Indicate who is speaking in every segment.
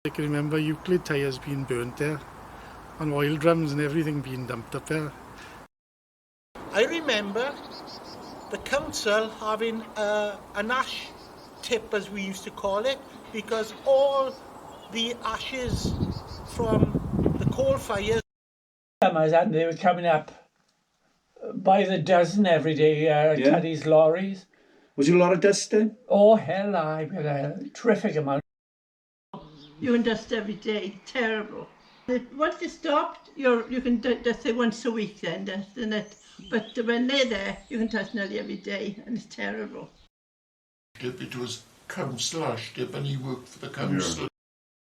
Speaker 1: I can remember Euclid tyres being burnt there and oil drums and everything being dumped up there.
Speaker 2: I remember the council having an ash tip, as we used to call it, because all the ashes from the coal fires.
Speaker 3: And they were coming up by the dozen every day, Teddy's lorries.
Speaker 4: Was there a lot of dust then?
Speaker 3: Oh, hell, I had a terrific amount.
Speaker 5: You can dust every day, terrible. Once they stopped, you can dust it once a week then, dusting it. But when they're there, you can dust nearly every day, and it's terrible.
Speaker 6: It was council ash dip and he worked for the council.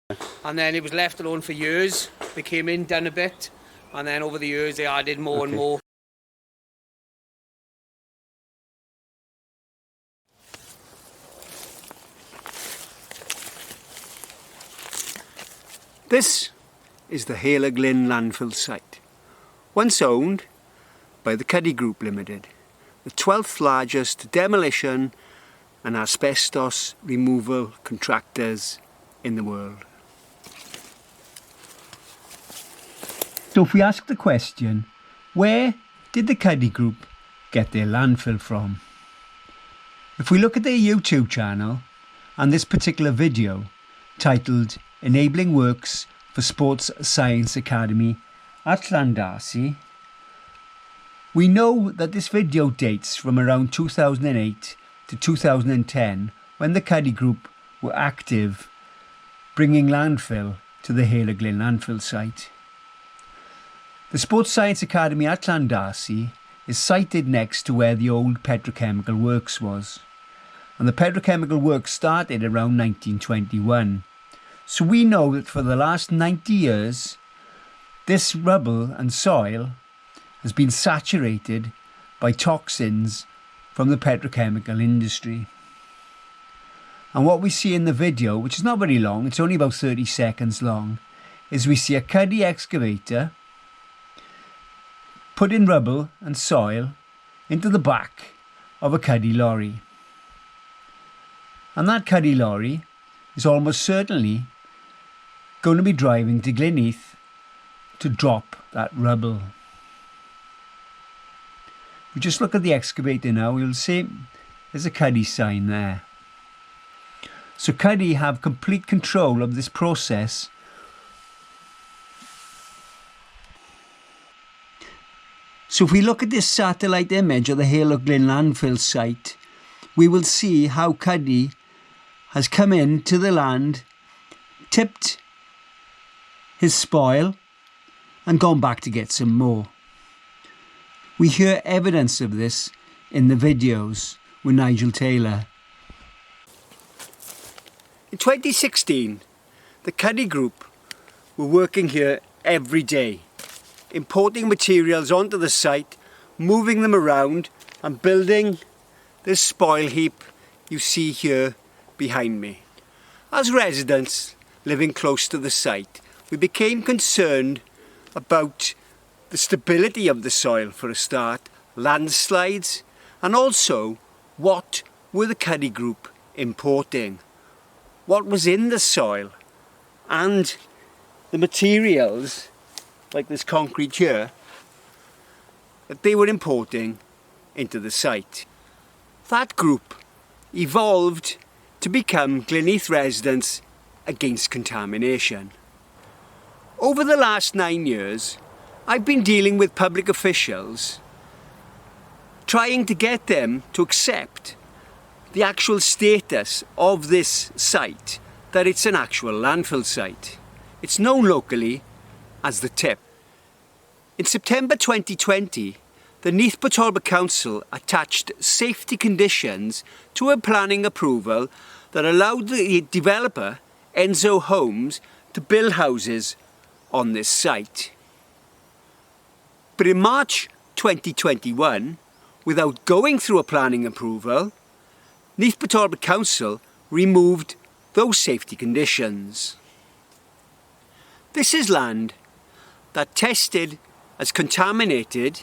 Speaker 7: Yeah. And then it was left alone for years. They came in, done a bit, and then over the years they added more and more.
Speaker 8: This is the Glynneath landfill site, once owned by the Cuddy Group Limited, the 12th largest demolition and asbestos removal contractors in the world. So if we ask the question, where did the Cuddy Group get their landfill from? If we look at their YouTube channel and this particular video titled Enabling Works for Sports Science Academy at Llandarcy, we know that this video dates from around 2008 to 2010 when the Cuddy Group were active bringing landfill to the Glynneath landfill site. The Sports Science Academy at Llandarcy is sited next to where the old petrochemical works was, and the petrochemical works started around 1921. So we know that for the last 90 years, this rubble and soil has been saturated by toxins from the petrochemical industry. And what we see in the video, which is not very long, it's only about 30 seconds long, is we see a Cuddy excavator putting rubble and soil into the back of a Cuddy lorry. And that Cuddy lorry is almost certainly going to be driving to Glynneath to drop that rubble. If we just look at the excavator now, you'll see there's a Cuddy sign there. So Cuddy have complete control of this process. So if we look at this satellite image of the Glynneath landfill site, we will see how Cuddy has come into the land, tipped his spoil and gone back to get some more. We hear evidence of this in the videos with Nigel Taylor. In 2016, the Cuddy Group were working here every day, importing materials onto the site, moving them around and building this spoil heap you see here behind me. As residents living close to the site, we became concerned about the stability of the soil for a start, landslides, and also what were the Cuddy Group importing? What was in the soil? And the materials, like this concrete here, that they were importing into the site. That group evolved to become Glynneath Residents Against Contamination. Over the last 9 years, I've been dealing with public officials, trying to get them to accept the actual status of this site, that it's an actual landfill site. It's known locally as the tip. In September 2020, the Neath Talbot Council attached safety conditions to a planning approval that allowed the developer, Enzo Homes, to build houses on this site. But in March 2021, without going through a planning approval, Neath Talbot Council removed those safety conditions. This is land that tested as contaminated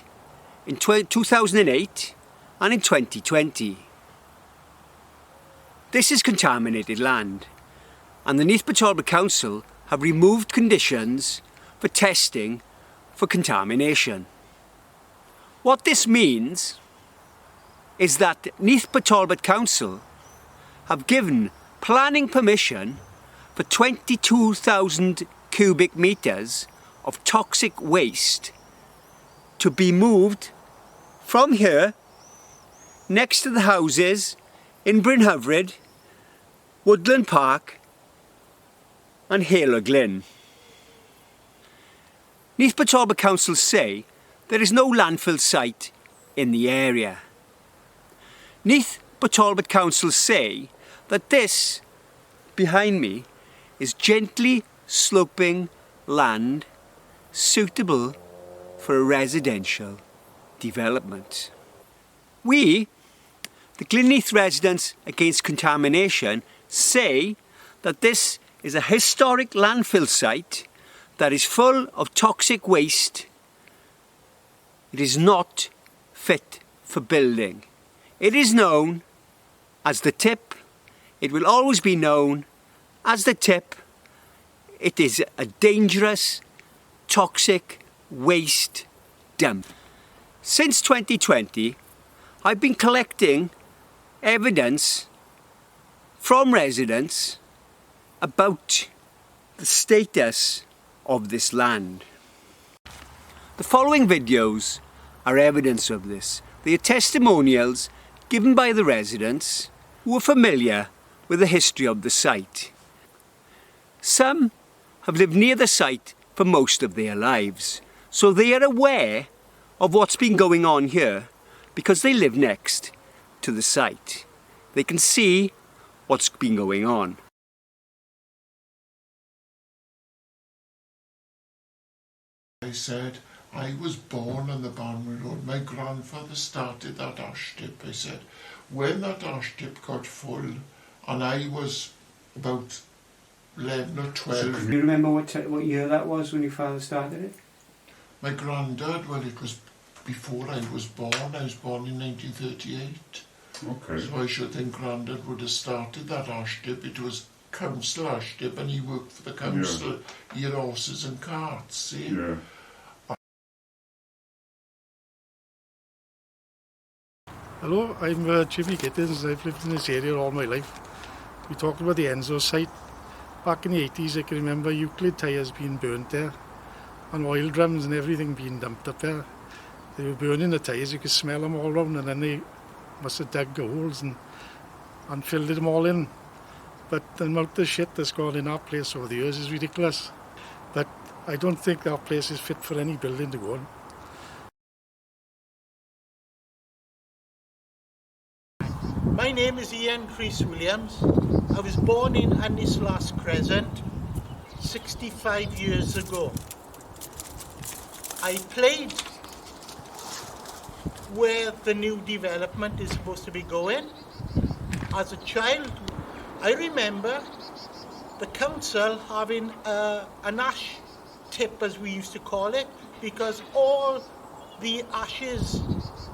Speaker 8: in 2008 and in 2020. This is contaminated land. and the Glynneath Council have removed conditions for testing for contamination. What this means is that Glynneath Council have given planning permission for 22,000 cubic metres of toxic waste to be moved from here, next to the houses in Bryn, Woodland Park and Hale Glyn. Glynneath Council say there is no landfill site in the area. Glynneath Council say that this, behind me, is gently sloping land suitable for a residential development. We, the Glynneath Residents Against Contamination, say that this is a historic landfill site that is full of toxic waste. It is not fit for building. It is known as the tip. It will always be known as the tip. It is a dangerous, toxic waste dump. Since 2020, I've been collecting evidence from residents about the status of this land. The following videos are evidence of this. They are testimonials given by the residents who are familiar with the history of the site. Some have lived near the site for most of their lives, so they are aware of what's been going on here because they live next to the site. They can see what's been going on.
Speaker 6: I said, I was born on the Barnwood Road. My grandfather started that ash tip. I said, when that ash tip got full, and I was about 11 or 12.
Speaker 8: Do you remember what year that was when your father started it?
Speaker 6: My granddad, well, it was before I was born. I was born in 1938.
Speaker 4: Okay.
Speaker 6: So I should think Grandad would have started that ash tip. It was council ash tip, and he worked for the council.
Speaker 4: Yeah.
Speaker 6: He had horses and carts, see?
Speaker 4: Yeah.
Speaker 1: Hello, I'm Jimmy Gittins. I've lived in this area all my life. We talked about the Enzo site. Back in the 80s, I can remember Euclid tyres being burnt there, and oil drums and everything being dumped up there. They were burning the tyres, you could smell them all around, and then they must have dug holes and filled them all in. But the amount of shit that's gone in that place over the years is ridiculous. But I don't think that place is fit for any building to go on.
Speaker 2: My name is Ian Chris Williams. I was born in Annislas Crescent 65 years ago. I played where the new development is supposed to be going. As a child, I remember the council having an ash tip, as we used to call it, because all the ashes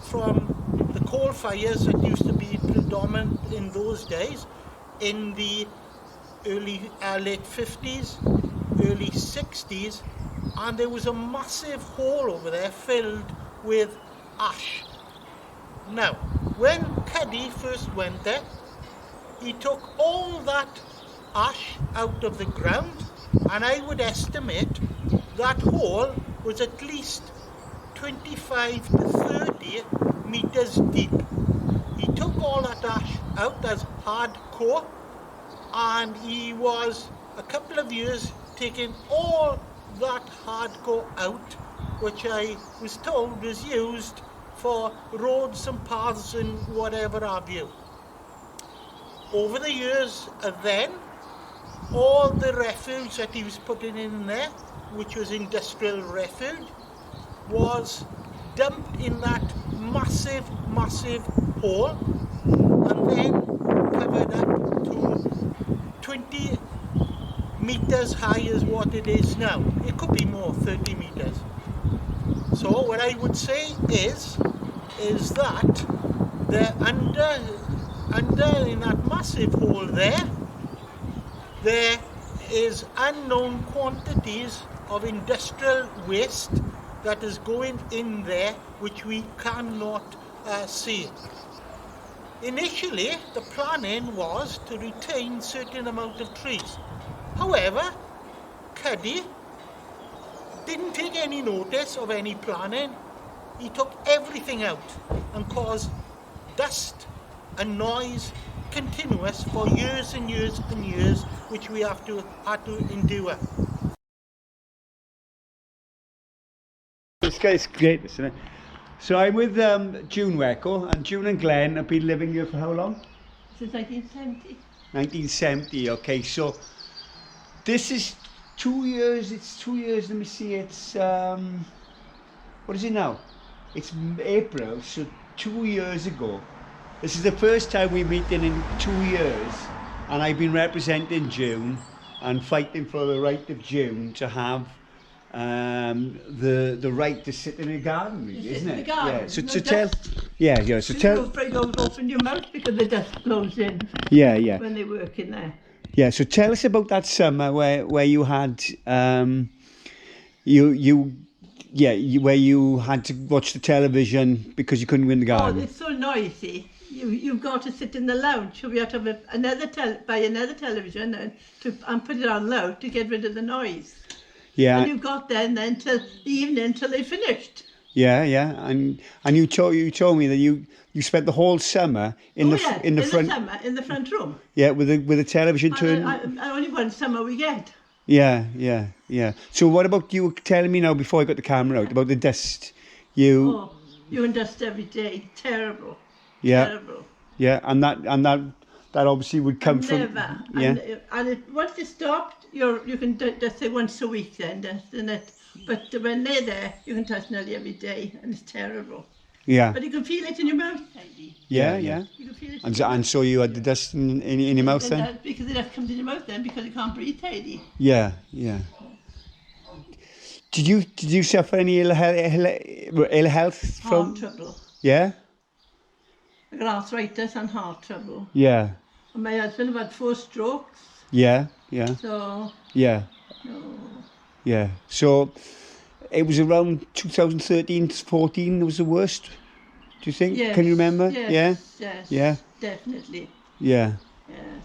Speaker 2: from the coal fires that used to be predominant in those days, in the late 50s, early 60s, and there was a massive hole over there filled with ash. Now, when Cuddy first went there, he took all that ash out of the ground, and I would estimate that hole was at least 25 to 30 meters deep. He took all that ash out as hardcore, and he was a couple of years taking all that hardcore out, which I was told was used for roads and paths and whatever have you. Over the years then, all the refuse that he was putting in there, which was industrial refuse, was dumped in that massive hole, and then covered up to 20 meters high is what it is now. It could be more, 30 meters. So what I would say is that they're under in that massive hole there is unknown quantities of industrial waste that is going in there which we cannot see. Initially, the planning was to retain certain amount of trees. However, Cuddy didn't take any notice of any planning. He took everything out and caused dust and noise continuous for years and years and years, which we had to endure.
Speaker 8: This guy's great, isn't it? So I'm with June Wecko, and June and Glenn have been living here for how long?
Speaker 5: Since 1970.
Speaker 8: 1970, okay, so this is 2 years, it's 2 years, let me see, it's, what is it now? It's April, so 2 years ago. This is the first time we're meeting in 2 years, and I've been representing June and fighting for the right of June to have the right to sit in a garden, really, isn't it?
Speaker 5: In the garden.
Speaker 8: Yeah. So
Speaker 5: No
Speaker 8: to tell,
Speaker 5: dust.
Speaker 8: yeah. So tell.
Speaker 5: You're afraid of open your mouth because the dust blows in.
Speaker 8: Yeah.
Speaker 5: When they work in there.
Speaker 8: Yeah. So tell us about that summer where you had where you had to watch the television because you couldn't go in the garden.
Speaker 5: Oh, it's so noisy. You've got to sit in the lounge. So we have to have buy another television and put it on loud to get rid of the noise.
Speaker 8: Yeah.
Speaker 5: And you've got then till the evening till they finished.
Speaker 8: Yeah. And you told me that you spent the whole summer in the front.
Speaker 5: In the front room.
Speaker 8: Yeah, with the television turned.
Speaker 5: Only one summer we get.
Speaker 8: Yeah. So what about you were telling me now before I got the camera out about the dust? You
Speaker 5: and dust every day. Terrible.
Speaker 8: Yeah.
Speaker 5: Terrible.
Speaker 8: Yeah, and that obviously would come from.
Speaker 5: Never.
Speaker 8: Yeah.
Speaker 5: And once it stopped, you can just say once a week then, but when they're there, you can touch nearly every day, and it's terrible.
Speaker 8: Yeah.
Speaker 5: But you can feel it in your mouth, Heidi.
Speaker 8: Yeah.
Speaker 5: You can feel it.
Speaker 8: And so you had the dust in your mouth then?
Speaker 5: Because the dust comes in your mouth then because you can't breathe, Heidi.
Speaker 8: Yeah. Did you suffer any ill health from?
Speaker 5: Heart trouble.
Speaker 8: Yeah.
Speaker 5: I got arthritis and heart trouble.
Speaker 8: Yeah.
Speaker 5: And my husband had 4 strokes.
Speaker 8: Yeah.
Speaker 5: So.
Speaker 8: Yeah.
Speaker 5: No.
Speaker 8: Yeah. So it was around 2013 to 14 it was the worst. Do you think?
Speaker 5: Yes.
Speaker 8: Can you remember?
Speaker 5: Yes.
Speaker 8: Yeah.
Speaker 5: Definitely.
Speaker 8: Yeah.
Speaker 5: Yes.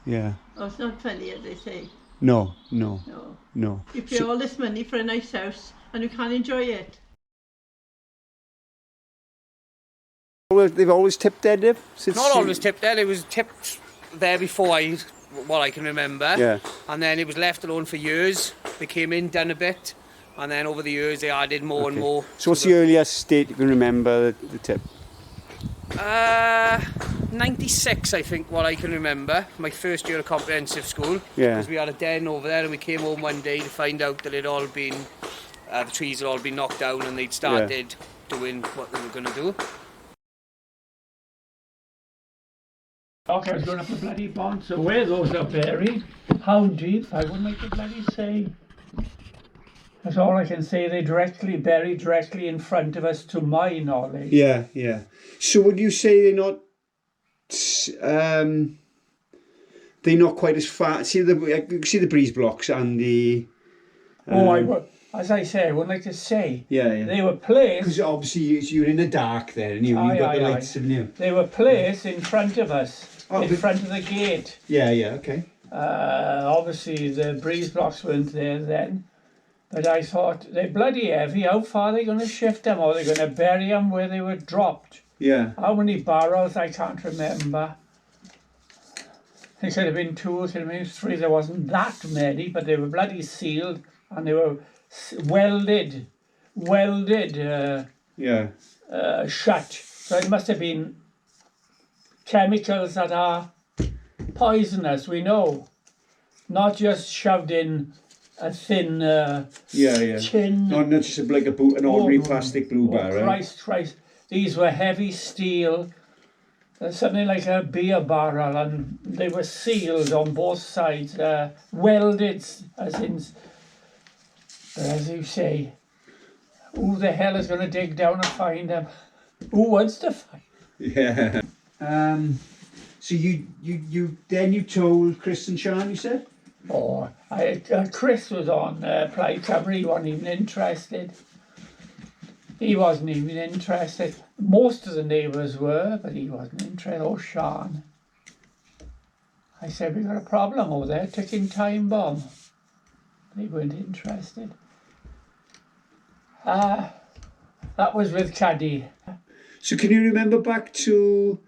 Speaker 8: Yeah.
Speaker 5: Oh, it's not funny as they say.
Speaker 8: No.
Speaker 5: You pay all this money for a nice house and you can't enjoy it.
Speaker 8: They've always tipped there, Dave?
Speaker 7: Not always tipped there. It was tipped there before what I can remember.
Speaker 8: Yeah.
Speaker 7: And then it was left alone for years. They came in, done a bit, and then over the years they added more and more.
Speaker 8: So what's the earliest date you can remember the tip?
Speaker 7: 96, I think, what I can remember. My first year of comprehensive school.
Speaker 8: Yeah.
Speaker 7: Because we had a den over there, and we came home one day to find out that the trees had all been knocked down, and they'd started doing what they were going to do.
Speaker 3: Okay, I was going up the bloody pond, so where those are buried, how deep, I wouldn't like to bloody say. That's all I can say, they're buried directly in front of us, to my knowledge.
Speaker 8: Yeah. So would you say they're not quite as far? See the breeze blocks and the.
Speaker 3: As I say, I wouldn't like to say.
Speaker 8: Yeah.
Speaker 3: They were placed.
Speaker 8: Because obviously you're in the dark there, and you've got the lights, haven't you?
Speaker 3: They were placed in front of us, front of the gate.
Speaker 8: Yeah. Okay.
Speaker 3: Obviously the breeze blocks weren't there then, but I thought they're bloody heavy. How far are they going to shift them, or are they going to bury them where they were dropped?
Speaker 8: Yeah.
Speaker 3: How many barrels? I can't remember. They could have been 2 or 3. There wasn't that many, but they were bloody sealed and they were welded, shut. So it must have been chemicals that are poisonous, we know. Not just shoved in a thin tin.
Speaker 8: Not just like an ordinary plastic blue bar, right?
Speaker 3: Christ. These were heavy steel, something like a beer barrel, and they were sealed on both sides, welded, as you say. Who the hell is going to dig down and find them? Who wants to find?
Speaker 8: Yeah. So you told Chris and Sean, you said?
Speaker 3: Or Chris was on Plaid Cymru, he wasn't even interested. He wasn't even interested. Most of the neighbours were, but he wasn't interested. Oh, Sean. I said, we got a problem over there, ticking time bomb. They weren't interested. That was with Caddy.
Speaker 4: So can you remember back to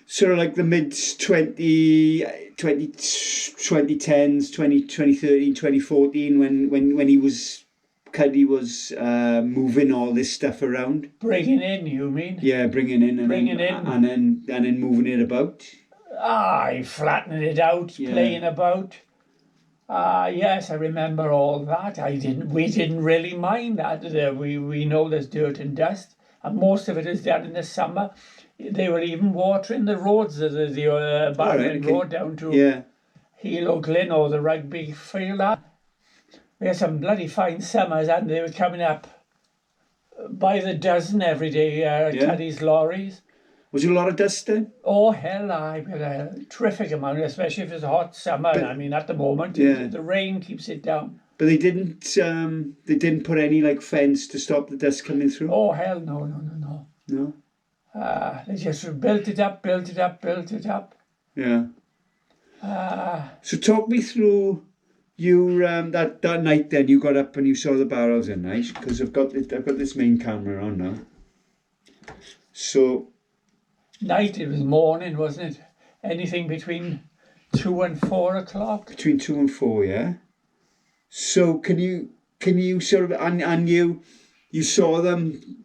Speaker 4: sort of like the mid-2010s, 2013, 2014, when he was, Caddy was moving all this stuff around?
Speaker 3: Bringing in, you mean?
Speaker 4: Yeah, bringing in and
Speaker 3: Bringing
Speaker 4: then,
Speaker 3: in.
Speaker 4: and then moving it about.
Speaker 3: Aye, flattening it out, playing about. Yes, I remember all that. We didn't really mind that. We know there's dirt and dust, and most of it is done in the summer. They were even watering the roads, the Barwon Road down to Hilo Glyn or the rugby field. We had some bloody fine summers, and they were coming up by the dozen every day, Caddy's lorries.
Speaker 4: Was there a lot of dust then?
Speaker 3: Oh, hell, we had a terrific amount, especially if it's a hot summer. But, I mean, at the moment, the rain keeps it down.
Speaker 4: But they didn't put any like fence to stop the dust coming through?
Speaker 3: Oh, hell, no.
Speaker 4: No?
Speaker 3: They just built it up.
Speaker 4: Yeah. So talk me through you that night then you got up and you saw the barrels in, right? Because I've got this main camera on now. So...
Speaker 3: Night, it was morning, wasn't it? Anything between 2 and 4 o'clock?
Speaker 4: Between 2 and 4, yeah. So can you sort of and you saw them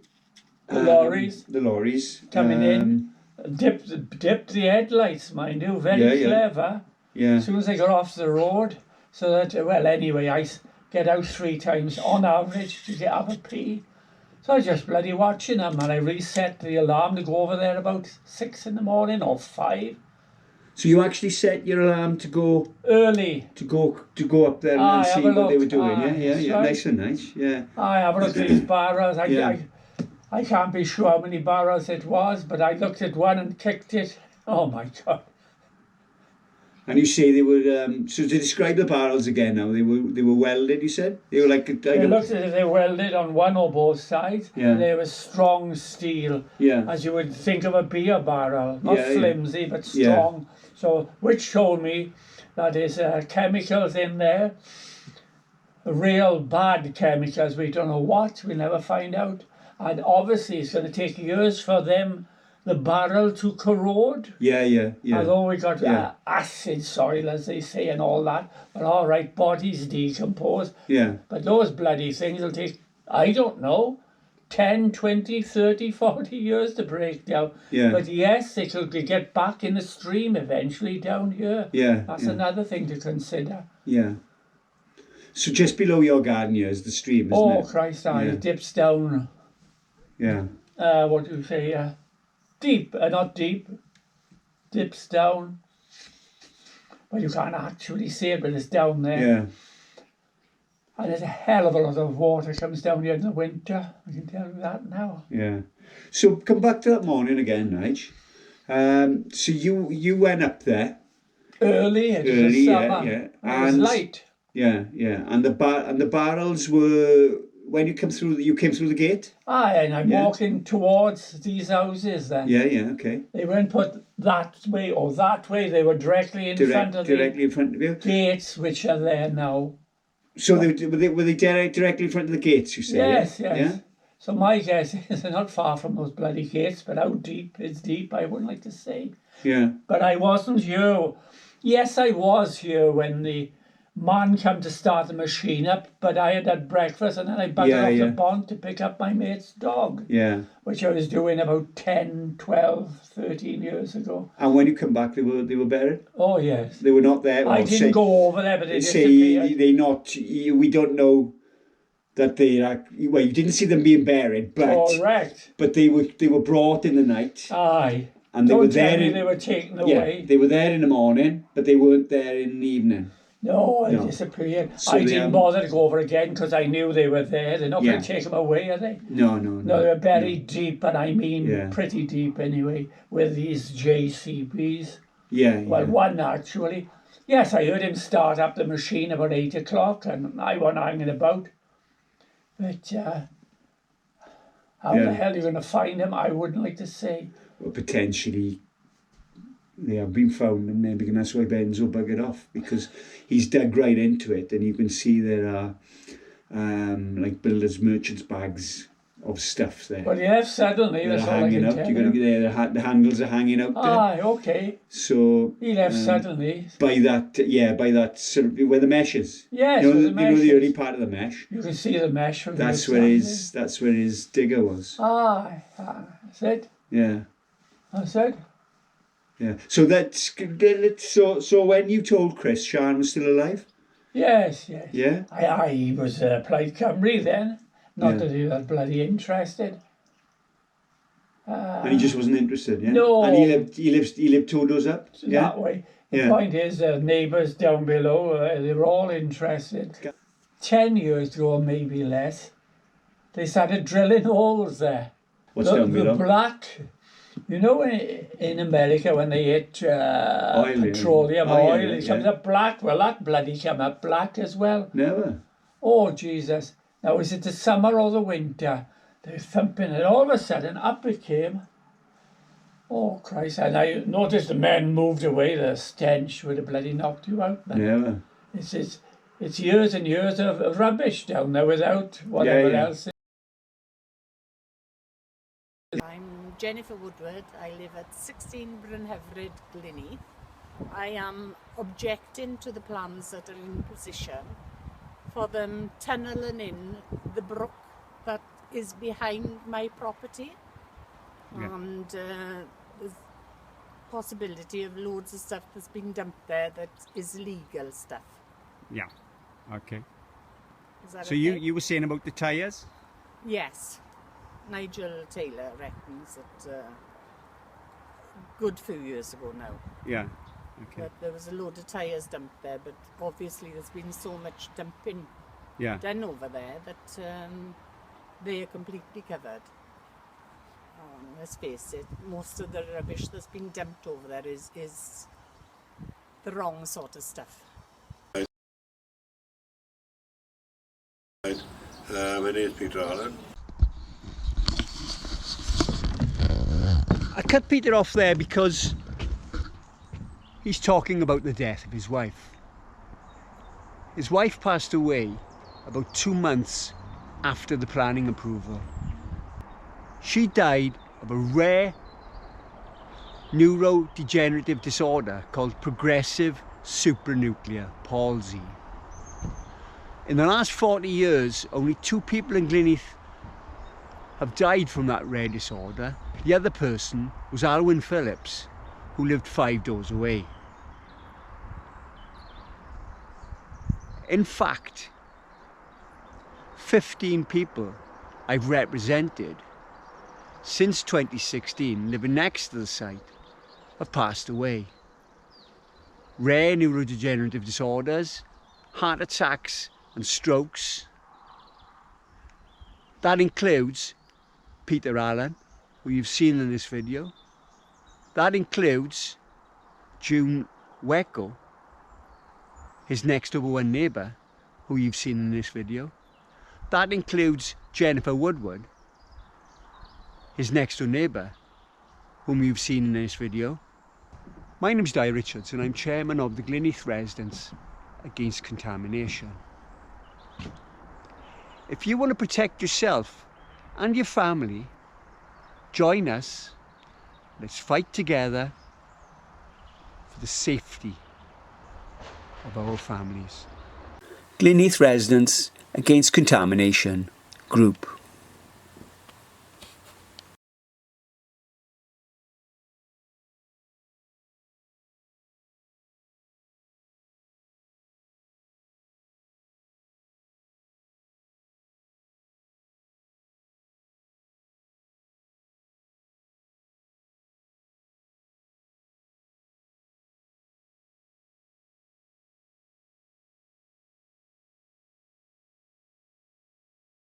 Speaker 3: the lorries
Speaker 4: coming
Speaker 3: in, dipped the headlights, mind you, very clever.
Speaker 4: Yeah.
Speaker 3: As soon as they got off the road, so that anyway, I get out 3 times on average to have a pee. So I was just bloody watching them, and I reset the alarm to go over there about 6 in the morning or 5.
Speaker 4: So you actually set your alarm to go
Speaker 3: early
Speaker 4: to go up there and see what they were doing. Yeah. Nice and nice. Yeah.
Speaker 3: I have a look at these barrels. I can't be sure how many barrels it was, but I looked at one and kicked it. Oh my God.
Speaker 4: And you say they were so to describe the barrels again now, they were welded, you said? They were like
Speaker 3: they looked as if they were welded on one or both sides.
Speaker 4: Yeah.
Speaker 3: And they were strong steel.
Speaker 4: Yeah.
Speaker 3: As you would think of a beer barrel. Not flimsy but strong. Yeah. So which told me that there's chemicals in there. Real bad chemicals. We don't know what, we'll never find out. And obviously it's gonna take years for the barrel to corrode.
Speaker 4: Yeah.
Speaker 3: Although we got acid soil, as they say, and all that. But all right, bodies decompose.
Speaker 4: Yeah.
Speaker 3: But those bloody things will take, I don't know, 10, 20, 30, 40 years to break down.
Speaker 4: Yeah.
Speaker 3: But yes, they could get back in the stream eventually down here.
Speaker 4: Yeah.
Speaker 3: That's another thing to consider.
Speaker 4: Yeah. So just below your garden here is the stream, isn't it?
Speaker 3: Oh, Christ, it dips down.
Speaker 4: Yeah.
Speaker 3: What do you say? Deep, not deep, dips down. Well, you can't actually see it, but it's down there.
Speaker 4: Yeah.
Speaker 3: And there's a hell of a lot of water comes down here in the winter. I can tell you that now.
Speaker 4: Yeah. So come back to that morning again, Nige. So you went up there.
Speaker 3: Early, it was the summer.
Speaker 4: Yeah.
Speaker 3: And it was light.
Speaker 4: Yeah. And the barrels were... When you came through the gate?
Speaker 3: Aye, and I'm walking towards these houses then.
Speaker 4: Yeah, okay.
Speaker 3: They weren't put that way or that way. They were directly in front of
Speaker 4: you.
Speaker 3: Gates, which are there now.
Speaker 4: So were they directly in front of the gates, you say?
Speaker 3: Yes.
Speaker 4: Yeah?
Speaker 3: So my guess is they're not far from those bloody gates, but how deep? It's deep, I wouldn't like to say.
Speaker 4: Yeah.
Speaker 3: But I wasn't here. Yes, I was here when the man come to start the machine up, but I had breakfast and then I buggered off the pond to pick up my mate's dog.
Speaker 4: Yeah.
Speaker 3: Which I was doing about 10, 12, 13 years ago.
Speaker 4: And when you come back, they were buried?
Speaker 3: Oh, yes.
Speaker 4: They were not there?
Speaker 3: I didn't go over there, but they disappeared.
Speaker 4: We don't know that you didn't see them being buried, but...
Speaker 3: Correct.
Speaker 4: But they were brought in the night.
Speaker 3: Aye.
Speaker 4: And they
Speaker 3: were taken away.
Speaker 4: They were there in the morning, but they weren't there in the evening.
Speaker 3: No, they disappeared. So I didn't bother to go over again because I knew they were there. They're not going to take them away, are they?
Speaker 4: No.
Speaker 3: They were buried deep, and I mean pretty deep anyway, with these JCBs.
Speaker 4: Yeah.
Speaker 3: Well, one actually. Yes, I heard him start up the machine about 8 o'clock and I wasn't hanging about. But how the hell are you going to find him? I wouldn't like to say.
Speaker 4: Well, potentially they have been found, and maybe that's why Benzo buggered off, because he's dug right into it, and you can see there are like builders' merchants' bags of stuff there.
Speaker 3: Well, yeah, suddenly that's all I
Speaker 4: hanging
Speaker 3: can
Speaker 4: out.
Speaker 3: tell
Speaker 4: You're going to
Speaker 3: you.
Speaker 4: get the handles are hanging out there.
Speaker 3: Aye, okay.
Speaker 4: So
Speaker 3: He left suddenly.
Speaker 4: by that sort of where the mesh is.
Speaker 3: Yes,
Speaker 4: you know,
Speaker 3: where
Speaker 4: the,
Speaker 3: the
Speaker 4: you know
Speaker 3: mesh
Speaker 4: the early
Speaker 3: is.
Speaker 4: part of the mesh.
Speaker 3: You can see the mesh from
Speaker 4: That's
Speaker 3: the
Speaker 4: where
Speaker 3: outside.
Speaker 4: that's where his digger was.
Speaker 3: Aye, that's it.
Speaker 4: Yeah.
Speaker 3: That's it.
Speaker 4: Yeah. So that's so when you told Chris Sian was still alive?
Speaker 3: Yes, yes.
Speaker 4: Yeah.
Speaker 3: He was Plaid Cymru then. Not
Speaker 4: Yeah.
Speaker 3: that he was bloody interested.
Speaker 4: And he just wasn't interested, yeah?
Speaker 3: No.
Speaker 4: And he lived two doors up? Yeah.
Speaker 3: That way. The
Speaker 4: Yeah.
Speaker 3: point is, neighbours down below, they were all interested. 10 years ago, maybe less, they started drilling holes there.
Speaker 4: What's down below?
Speaker 3: The black, you know, in America when they hit petroleum oil, it comes up black. Well, that bloody come up black as well.
Speaker 4: Never.
Speaker 3: Oh, Jesus. Now, is it the summer or the winter? They're thumping it. All of a sudden, up it came. Oh, Christ. And I noticed the men moved away. The stench would have bloody knocked you out. But
Speaker 4: Never.
Speaker 3: it's years and years of rubbish down there without whatever else.
Speaker 9: I'm Jennifer Woodward. I live at 16 Brynhefryd, Glynneath. I am objecting to the plans that are in position for them tunnelling in the brook that is behind my property.
Speaker 8: Yeah.
Speaker 9: And there's possibility of loads of stuff that's being dumped there that is legal stuff.
Speaker 8: Yeah. Okay.
Speaker 9: Is that
Speaker 8: So
Speaker 9: okay?
Speaker 8: you were saying about the tyres?
Speaker 9: Yes. Nigel Taylor reckons that good few years ago now.
Speaker 8: Yeah. Okay.
Speaker 9: But there was a load of tyres dumped there, but obviously there's been so much dumping
Speaker 8: Yeah.
Speaker 9: done over there that they are completely covered. Let's face it, most of the rubbish that's been dumped over there is the wrong sort of stuff.
Speaker 10: My name is Peter Allen.
Speaker 8: I cut Peter off there because he's talking about the death of his wife. His wife passed away about 2 months after the planning approval. She died of a rare neurodegenerative disorder called progressive supranuclear palsy. In the last 40 years, only 2 people in Glynneath have died from that rare disorder. The other person was Alwyn Phillips, who lived 5 doors away. In fact, 15 people I've represented since 2016 living next to the site have passed away. Rare neurodegenerative disorders, heart attacks and strokes. That includes Peter Allen, who you've seen in this video. That includes June Wecko, his next door neighbour, who you've seen in this video. That includes Jennifer Woodward, his next door neighbour, whom you've seen in this video. My name's Di Richards and I'm chairman of the Glynneath Residents Against Contamination. If you want to protect yourself and your family, join us. Let's fight together for the safety of our families. Glynneath Residents Against Contamination Group.